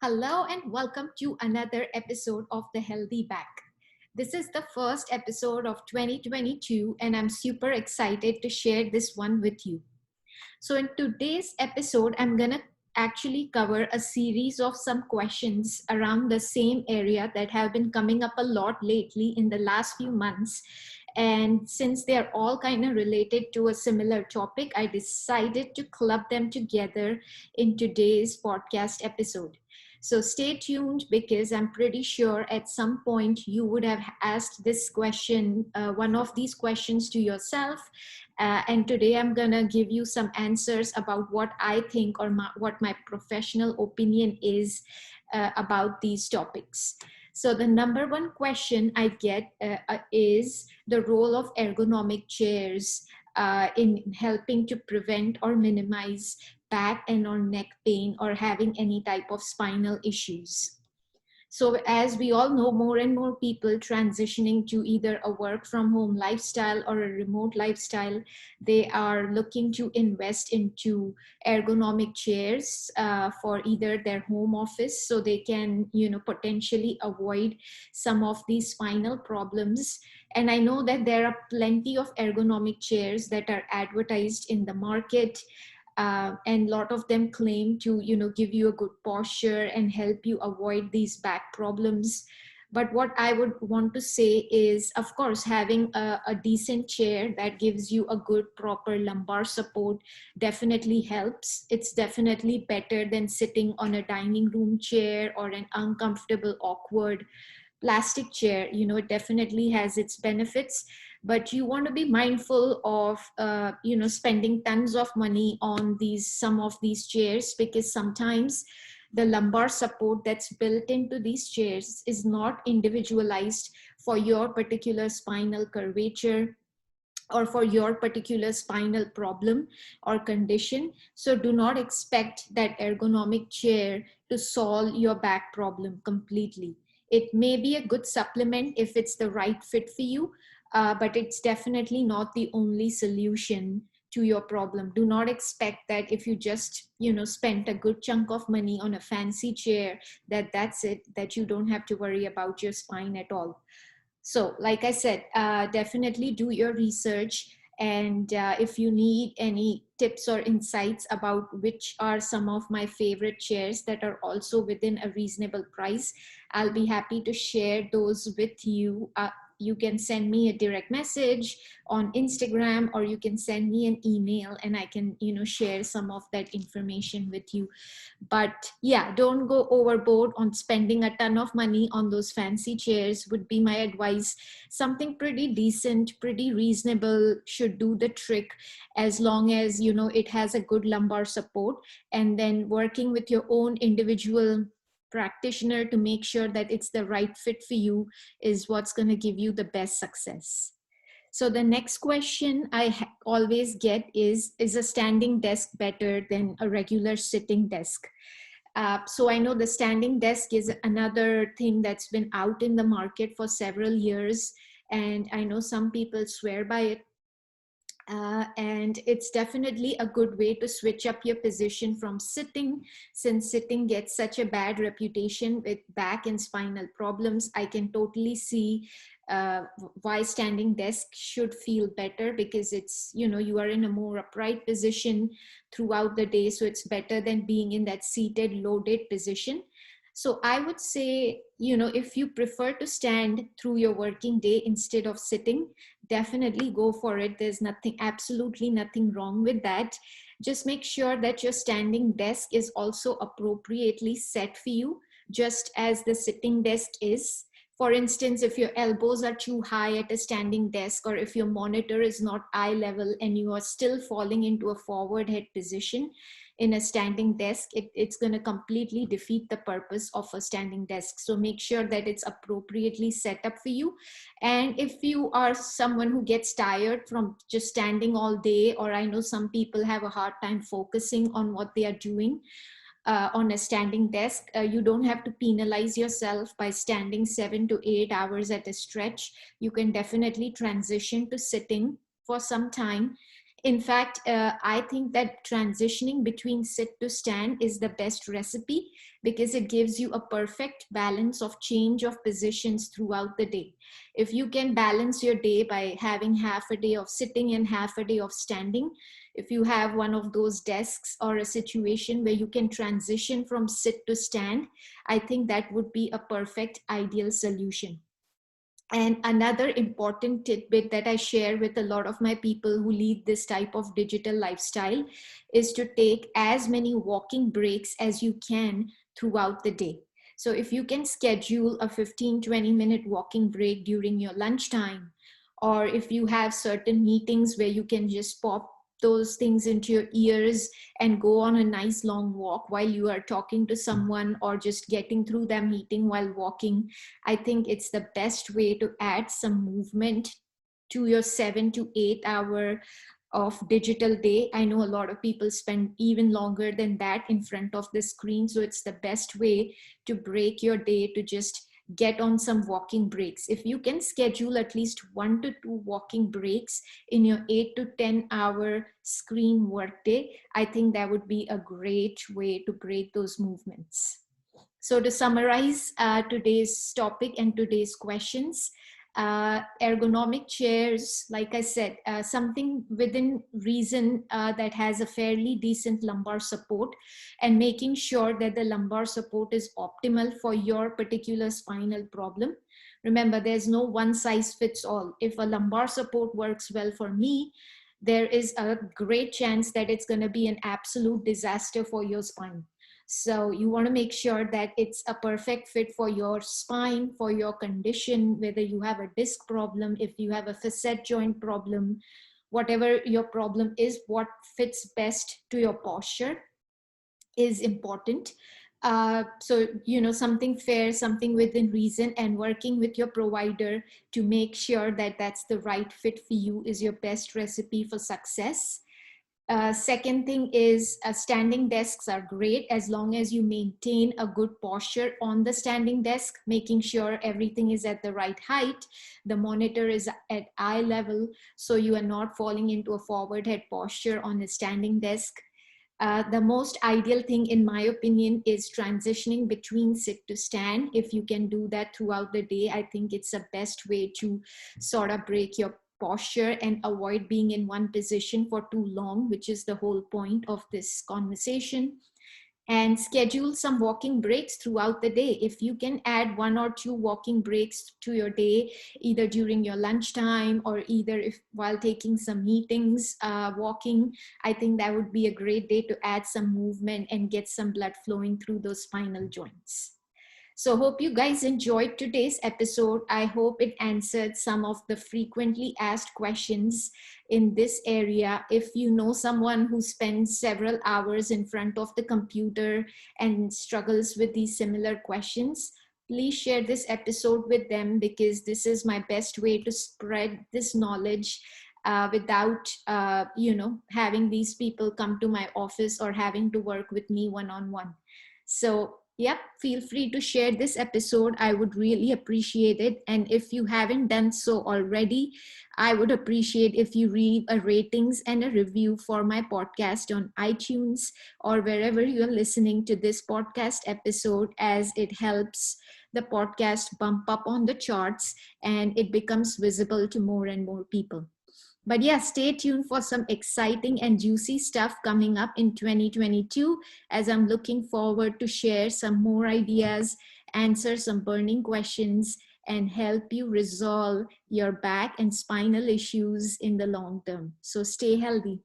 Hello and welcome to another episode of The Healthy Back. This is the first episode of 2022 and I'm super excited to share this one with you. So in today's episode, I'm going to actually cover a series of some questions around the same area that have been coming up a lot lately in the last few months. And since they're all kind of related to a similar topic, I decided to club them together in today's podcast episode. So stay tuned because I'm pretty sure at some point you would have asked this question, one of these questions to yourself. And today I'm going to give you some answers about what I think or what my professional opinion is about these topics. So the number one question I get is the role of ergonomic chairs in helping to prevent or minimize back and or neck pain or having any type of spinal issues. So as we all know, more and more people transitioning to either a work from home lifestyle or a remote lifestyle, they are looking to invest into ergonomic chairs for either their home office so they can, potentially avoid some of these spinal problems. And I know that there are plenty of ergonomic chairs that are advertised in the market, and a lot of them claim to give you a good posture and help you avoid these back problems. But what I would want to say is, of course, having a decent chair that gives you a good proper lumbar support definitely helps. It's definitely better than sitting on a dining room chair or an uncomfortable, awkward plastic chair. It definitely has its benefits, but you want to be mindful of spending tons of money on some of these chairs, because sometimes the lumbar support that's built into these chairs is not individualized for your particular spinal curvature or for your particular spinal problem or condition. So do not expect that ergonomic chair to solve your back problem completely. It may be a good supplement if it's the right fit for you, but it's definitely not the only solution to your problem. Do not expect that if you just spent a good chunk of money on a fancy chair, that's it, that you don't have to worry about your spine at all. So like I said, definitely do your research. And if you need any tips or insights about which are some of my favorite chairs that are also within a reasonable price, I'll be happy to share those with you. You can send me a direct message on Instagram, or you can send me an email and I can, share some of that information with you. But yeah, don't go overboard on spending a ton of money on those fancy chairs would be my advice. Something pretty decent, pretty reasonable should do the trick, as long as it has a good lumbar support, and then working with your own individual practitioner to make sure that it's the right fit for you is what's going to give you the best success. So the next question I always get is a standing desk better than a regular sitting desk? So I know the standing desk is another thing that's been out in the market for several years, and I know some people swear by it. And it's definitely a good way to switch up your position from sitting, since sitting gets such a bad reputation with back and spinal problems. I can totally see why standing desk should feel better, because it's, you are in a more upright position throughout the day. So it's better than being in that seated, loaded position. So I would say, if you prefer to stand through your working day instead of sitting, definitely go for it. There's absolutely nothing wrong with that. Just make sure that your standing desk is also appropriately set for you, just as the sitting desk is. For instance, if your elbows are too high at a standing desk, or if your monitor is not eye level and you are still falling into a forward head position in a standing desk, it's going to completely defeat the purpose of a standing desk. So make sure that it's appropriately set up for you. And if you are someone who gets tired from just standing all day, or I know some people have a hard time focusing on what they are doing on a standing desk, you don't have to penalize yourself by standing 7 to 8 hours at a stretch. You can definitely transition to sitting for some time. In fact, I think that transitioning between sit to stand is the best recipe because it gives you a perfect balance of change of positions throughout the day. If you can balance your day by having half a day of sitting and half a day of standing, if you have one of those desks or a situation where you can transition from sit to stand, I think that would be a perfect ideal solution. And another important tidbit that I share with a lot of my people who lead this type of digital lifestyle is to take as many walking breaks as you can throughout the day. So if you can schedule a 15-20 minute walking break during your lunchtime, or if you have certain meetings where you can just pop those things into your ears and go on a nice long walk while you are talking to someone or just getting through that meeting while walking, I think it's the best way to add some movement to your 7 to 8 hour of digital day. I know a lot of people spend even longer than that in front of the screen. So it's the best way to break your day to just get on some walking breaks. If you can schedule at least 1 to 2 walking breaks in your 8 to 10 hour screen workday, I think that would be a great way to break those movements. So to summarize today's topic and today's questions, ergonomic chairs, like I said, something within reason that has a fairly decent lumbar support, and making sure that the lumbar support is optimal for your particular spinal problem. Remember, there's no one size fits all. If a lumbar support works well for me, there is a great chance that it's going to be an absolute disaster for your spine. So you want to make sure that it's a perfect fit for your spine, for your condition, whether you have a disc problem, if you have a facet joint problem, whatever your problem is, what fits best to your posture is important. So, something fair, something within reason, and working with your provider to make sure that that's the right fit for you is your best recipe for success. Second thing is standing desks are great as long as you maintain a good posture on the standing desk, making sure everything is at the right height. The monitor is at eye level, so you are not falling into a forward head posture on a standing desk. The most ideal thing, in my opinion, is transitioning between sit to stand. If you can do that throughout the day, I think it's the best way to sort of break your posture and avoid being in one position for too long, which is the whole point of this conversation. And schedule some walking breaks throughout the day. If you can add 1 or 2 walking breaks to your day, either during your lunchtime or either if while taking some meetings, walking, I think that would be a great day to add some movement and get some blood flowing through those spinal joints. So hope you guys enjoyed today's episode. I hope it answered some of the frequently asked questions in this area. If you know someone who spends several hours in front of the computer and struggles with these similar questions, please share this episode with them, because this is my best way to spread this knowledge without, having these people come to my office or having to work with me one-on-one. So yep, feel free to share this episode. I would really appreciate it. And if you haven't done so already, I would appreciate if you leave a ratings and a review for my podcast on iTunes or wherever you're listening to this podcast episode, as it helps the podcast bump up on the charts and it becomes visible to more and more people. But yeah, stay tuned for some exciting and juicy stuff coming up in 2022, as I'm looking forward to share some more ideas, answer some burning questions, and help you resolve your back and spinal issues in the long term. So stay healthy.